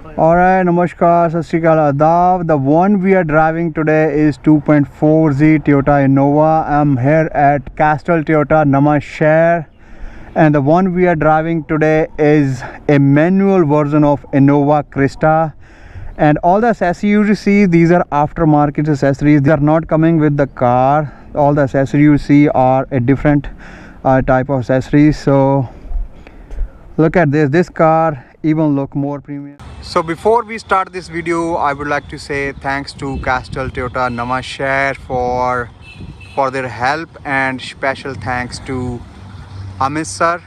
Alright, Namaskar, Sat Shri Akal, Adab. The one we are driving today is 2.4Z Toyota Innova. I'm here at Castrol Toyota Namashahr, and the one we are driving today is a manual version of Innova Krista. And all the accessories you see, these are aftermarket accessories. They are not coming with the car. All the accessories you see are a different type of accessories. So look at this car even look more premium. So before we start this video, I would like to say thanks to Castrol Toyota Namashahr for their help, and special thanks to Amit sir.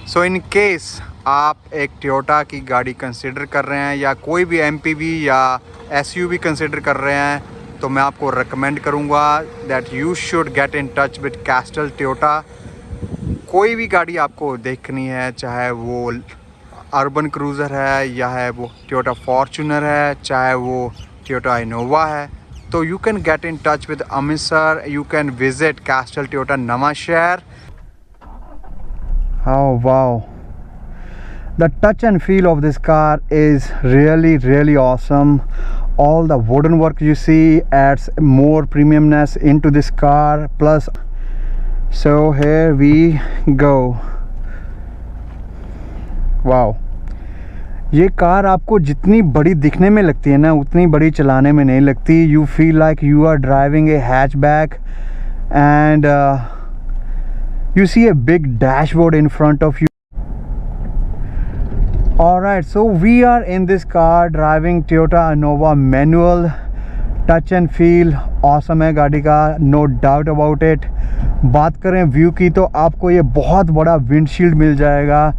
So in case आप एक Toyota की गाड़ी consider कर रहे हैं या कोई भी MPV या SUV कंसिडर कर रहे हैं, तो मैं आपको रिकमेंड करूंगा that you should get in touch with Castrol Toyota. कोई भी गाड़ी आपको देखनी है, चाहे वो अर्बन क्रूज़र है या है वो टोयोटा फॉर्च्यूनर है, चाहे वो टोयोटा इनोवा है, तो you can get in touch with Amit sir. You can visit Castrol Toyota Nawanshahr. Oh wow, the touch and feel of this car is really awesome. All the wooden work you see adds more premiumness into this car. Plus, so here we go. Wow, ये car आपको जितनी बड़ी दिखने में लगती है ना, उतनी बड़ी चलाने में नहीं लगती. You feel like you are driving a hatchback and you see a big dashboard in front of you. Alright, so we are in this car driving Toyota Innova manual. Touch and feel awesome है गाड़ी का, no doubt about it. बात करें view की, तो आपको ये बहुत बड़ा विंडशील्ड मिल जाएगा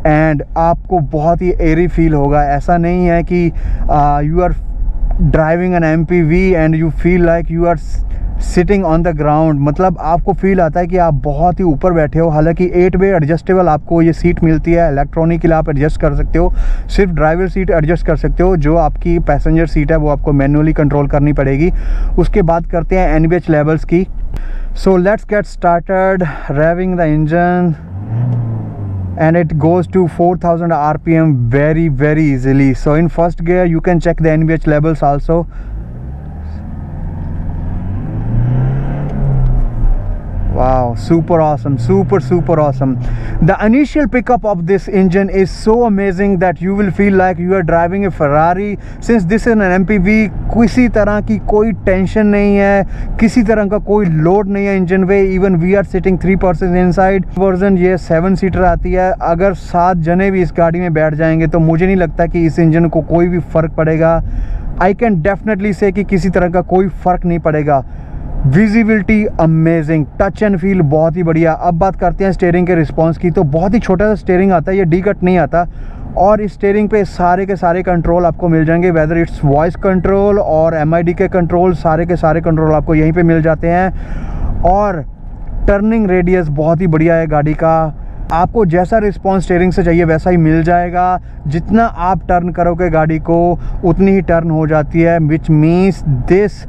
एंड आपको बहुत ही एरी फील होगा. ऐसा नहीं है कि you are driving an MPV and you feel like you are sitting on the ground. मतलब आपको फील आता है कि आप बहुत ही ऊपर बैठे हो. हालांकि 8 वे एडजस्टेबल आपको ये सीट मिलती है. इलेक्ट्रॉनिकली आप एडजस्ट कर सकते हो. सिर्फ ड्राइवर सीट एडजस्ट कर सकते हो. जो आपकी पैसेंजर सीट है वो आपको मैनुअली कंट्रोल करनी पड़ेगी. उसके बाद करते हैं NVH लेवल्स की. So let's get started. Raving the engine and it goes to 4000 RPM very easily. So in first gear you can check the NVH levels also. Wow, super awesome, super awesome. The initial pickup of this engine is so amazing that you will feel like you are driving a Ferrari. Since this is an MPV, किसी तरह की कोई tension नहीं है, किसी तरह का कोई लोड नहीं है इंजन पे. Even we are sitting 3 person inside. Version ये 7 सीटर आती है. अगर 7 जने भी इस गाड़ी में बैठ जाएंगे तो मुझे नहीं लगता कि इस इंजन को कोई भी फ़र्क पड़ेगा. आई कैन डेफिनेटली से कि किसी तरह का कोई फ़र्क नहीं पड़ेगा. Visibility amazing, touch and feel बहुत ही बढ़िया. अब बात करते हैं स्टीयरिंग के रिस्पांस की. तो बहुत ही छोटा सा स्टीयरिंग आता है, ये डी कट नहीं आता. और इस स्टीयरिंग पे सारे के सारे कंट्रोल आपको मिल जाएंगे, वेदर इट्स वॉइस कंट्रोल और MID के कंट्रोल. सारे के सारे कंट्रोल आपको यहीं पे मिल जाते हैं. और टर्निंग रेडियस बहुत ही बढ़िया है गाड़ी का. आपको जैसा रिस्पॉन्स स्टीयरिंग से चाहिए वैसा ही मिल जाएगा. जितना आप टर्न करोगे गाड़ी को उतनी ही टर्न हो जाती है. Which means this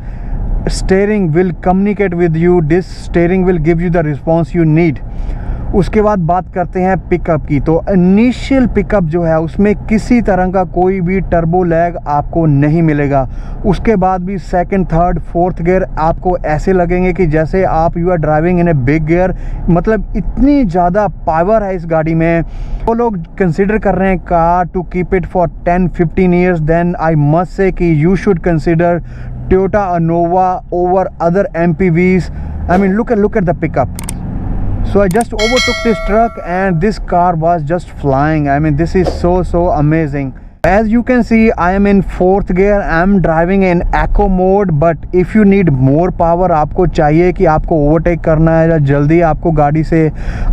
steering will communicate with you. This steering will give you the response you need. उसके बाद बात करते हैं पिकअप की. तो इनिशियल पिकअप जो है उसमें किसी तरह का कोई भी टर्बो लैग आपको नहीं मिलेगा. उसके बाद भी सेकंड, थर्ड, फोर्थ गियर आपको ऐसे लगेंगे कि जैसे आप you are driving in a big gear. मतलब इतनी ज़्यादा पावर है इस गाड़ी में. वो लोग कंसिडर कर रहे हैं car to keep it for 10-15 years, then I must say कि you should consider Toyota Innova over other MPVs. I mean, look at the pickup. So I just overtook this truck and this car was just flying. I mean, this is so amazing. As you can see, I am in 4th gear. I am driving in eco mode. But if you need more power, आपको चाहिए कि आपको overtake करना है या जल्दी आपको गाड़ी से,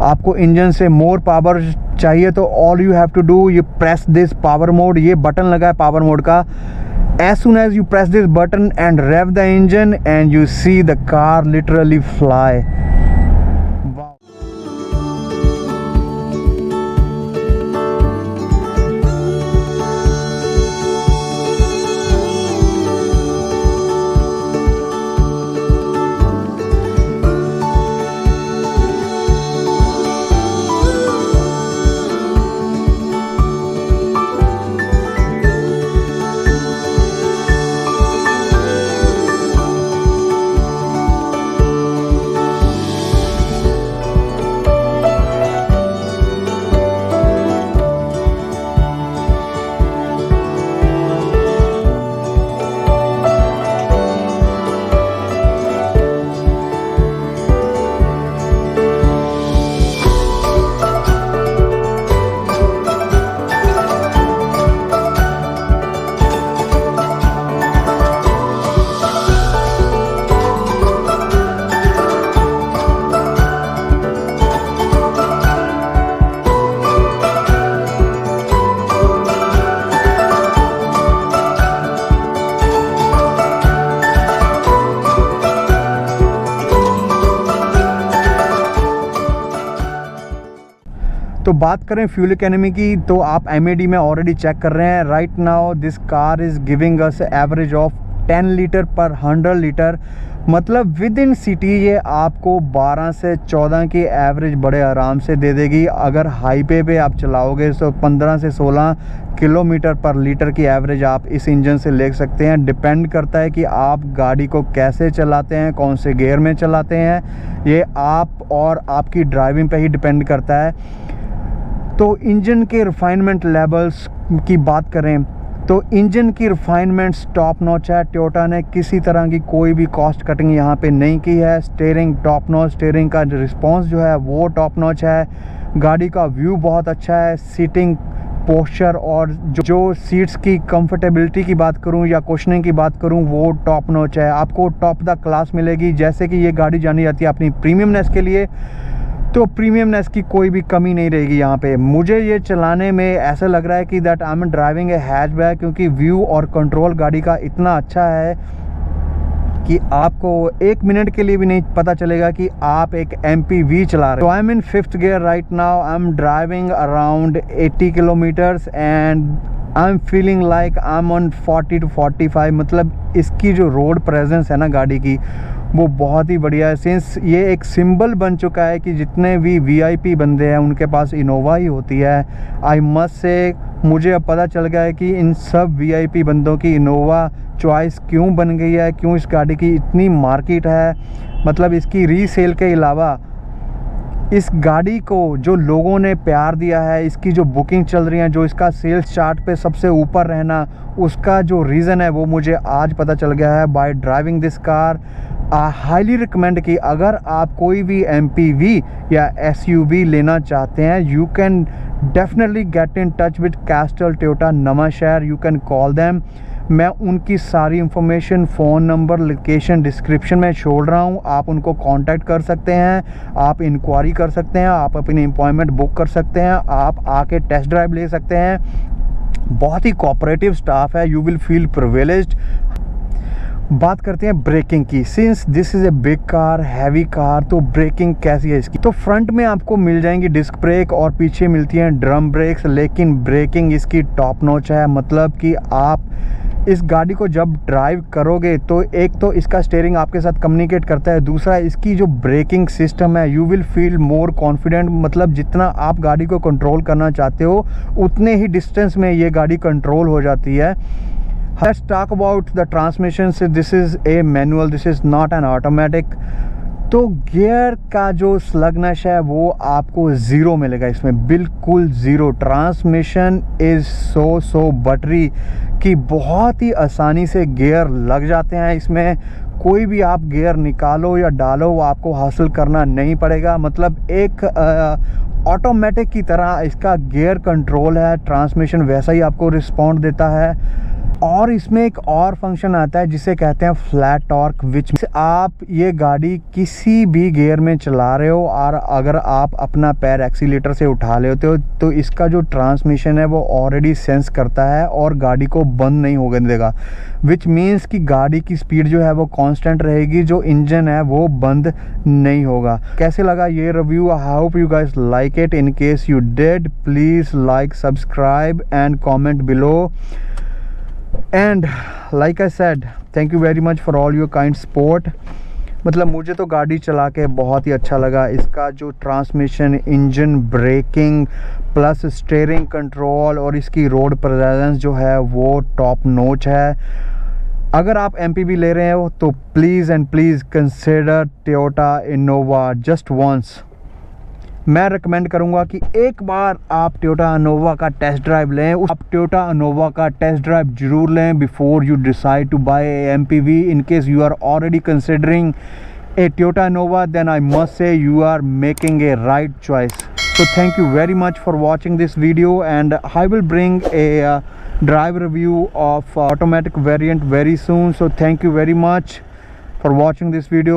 आपको इंजन से मोर पावर चाहिए, तो all you have to do, you press this power mode. ये बटन लगा है पावर मोड का. As soon as you press this button and rev the engine, and you see the car literally fly. Wow. तो बात करें fuel economy की, तो आप MAD में ऑलरेडी चेक कर रहे हैं। Right now this car is giving us average of 10 litre पर 100 लीटर, मतलब विद इन सिटी ये आपको 12 से 14 की एवरेज बड़े आराम से दे देगी। अगर हाईवे पे आप चलाओगे तो 15 से 16 किलोमीटर पर लीटर की एवरेज आप इस इंजन से ले सकते हैं। डिपेंड करता है कि आप गाड़ी को कैसे चलाते हैं, कौन से गियर में चलाते हैं, ये आप और आपकी ड्राइविंग पे ही डिपेंड करता है। तो इंजन के रिफाइनमेंट लेवल्स की बात करें तो इंजन की रिफाइनमेंट्स टॉप नॉच है। टोयोटा ने किसी तरह की कोई भी कॉस्ट कटिंग यहाँ पे नहीं की है। स्टीयरिंग टॉप नॉच, स्टीयरिंग का रिस्पांस जो है वो टॉप नॉच है। गाड़ी का व्यू बहुत अच्छा है। सीटिंग पोस्चर और जो सीट्स की कंफर्टेबिलिटी की बात करूं या कुशनिंग की बात करूं वो टॉप नॉच है। आपको टॉप द क्लास मिलेगी। जैसे कि ये गाड़ी जानी जाती है अपनी प्रीमियमनेस के लिए, तो प्रीमियमनेस की कोई भी कमी नहीं रहेगी यहाँ पे। मुझे ये चलाने में ऐसा लग रहा है कि that I am driving a hatchback, क्योंकि व्यू और कंट्रोल गाड़ी का इतना अच्छा है कि आपको 1 मिनट के लिए भी नहीं पता चलेगा कि आप एक MPV चला रहे हो। I am in 5th gear right now. I am driving around 80 kilometres and I am feeling like I am on 40 to 45। मतलब इसकी जो रोड प्रेजेंस है ना गाड़ी की, वो बहुत ही बढ़िया है। सिंस ये एक सिंबल बन चुका है कि जितने भी VIP बंदे हैं उनके पास इनोवा ही होती है। आई मस्ट से मुझे अब पता चल गया है कि इन सब VIP बंदों की इनोवा चॉइस क्यों बन गई है, क्यों इस गाड़ी की इतनी मार्केट है। मतलब इसकी रीसेल के अलावा इस गाड़ी को जो लोगों ने प्यार दिया है, इसकी जो बुकिंग चल रही है, जो इसका सेल्स चार्ट पे सबसे ऊपर रहना, उसका जो रीज़न है वो मुझे आज पता चल गया है by driving this car. I highly recommend कि अगर आप कोई भी MPV या SUV लेना चाहते हैं, you can definitely get in touch with castle Toyota Nawanshahr. You can call them. मैं उनकी सारी information, phone number, location description में छोड़ रहा हूँ। आप उनको कांटेक्ट कर सकते हैं, आप इंक्वायरी कर सकते हैं, आप अपनी अपॉइंटमेंट बुक कर सकते हैं, आप आके टेस्ट ड्राइव ले सकते हैं। बहुत ही कोऑपरेटिव स्टाफ है। You will feel privileged. बात करते हैं ब्रेकिंग की। Since this is a big car, heavy car, तो ब्रेकिंग कैसी है इसकी? तो फ्रंट में आपको मिल जाएंगी डिस्क ब्रेक और पीछे मिलती हैं ड्रम ब्रेक्स, लेकिन ब्रेकिंग इसकी टॉप नॉच है। मतलब कि आप इस गाड़ी को जब ड्राइव करोगे तो एक तो इसका स्टीयरिंग आपके साथ कम्युनिकेट करता है, दूसरा इसकी जो ब्रेकिंग सिस्टम है, you will feel more confident. मतलब जितना आप गाड़ी को कंट्रोल करना चाहते हो उतने ही डिस्टेंस में ये गाड़ी कंट्रोल हो जाती है। Let's talk about the transmission. So this is a manual, this is not an automatic. तो गियर का जो स्लगनेस है वो आपको ज़ीरो मिलेगा इसमें, बिल्कुल zero. Transmission is so buttery कि बहुत ही आसानी से गियर लग जाते हैं इसमें। कोई भी आप गियर निकालो या डालो वो आपको हासिल करना नहीं पड़ेगा। मतलब एक ऑटोमेटिक की तरह इसका गियर कंट्रोल है। ट्रांसमिशन वैसा ही आपको रिस्पॉन्ड देता है। और इसमें एक और फंक्शन आता है जिसे कहते हैं फ्लैट टॉर्क, विच आप ये गाड़ी किसी भी गियर में चला रहे हो और अगर आप अपना पैर एक्सीलेटर से उठा लेते हो तो इसका जो ट्रांसमिशन है वो ऑलरेडी सेंस करता है और गाड़ी को बंद नहीं होने देगा। विच मीन्स कि गाड़ी की स्पीड जो है वो कांस्टेंट रहेगी, जो इंजन है वो बंद नहीं होगा। कैसे लगा ये review? I hope you guys like it. In case you did, please like, subscribe and comment below. And like I said, thank you very much for all your kind support. मतलब मुझे तो गाड़ी चला के बहुत ही अच्छा लगा। इसका जो transmission, engine, braking plus steering control और इसकी रोड प्रेजेंस जो है वो टॉप नॉच है। अगर आप MPV ले रहे हो तो please and please consider Toyota Innova just once. मैं रिकमेंड करूंगा कि एक बार आप टोयोटा इनोवा का टेस्ट ड्राइव लें। आप टोयोटा इनोवा का टेस्ट ड्राइव जरूर लें before you decide to buy a MPV। In case you are already considering a Toyota Innova, then I must say you are making a right choice. So thank you very much for watching this video, and I will bring a drive review of automatic variant very soon. So thank you very much for watching this video.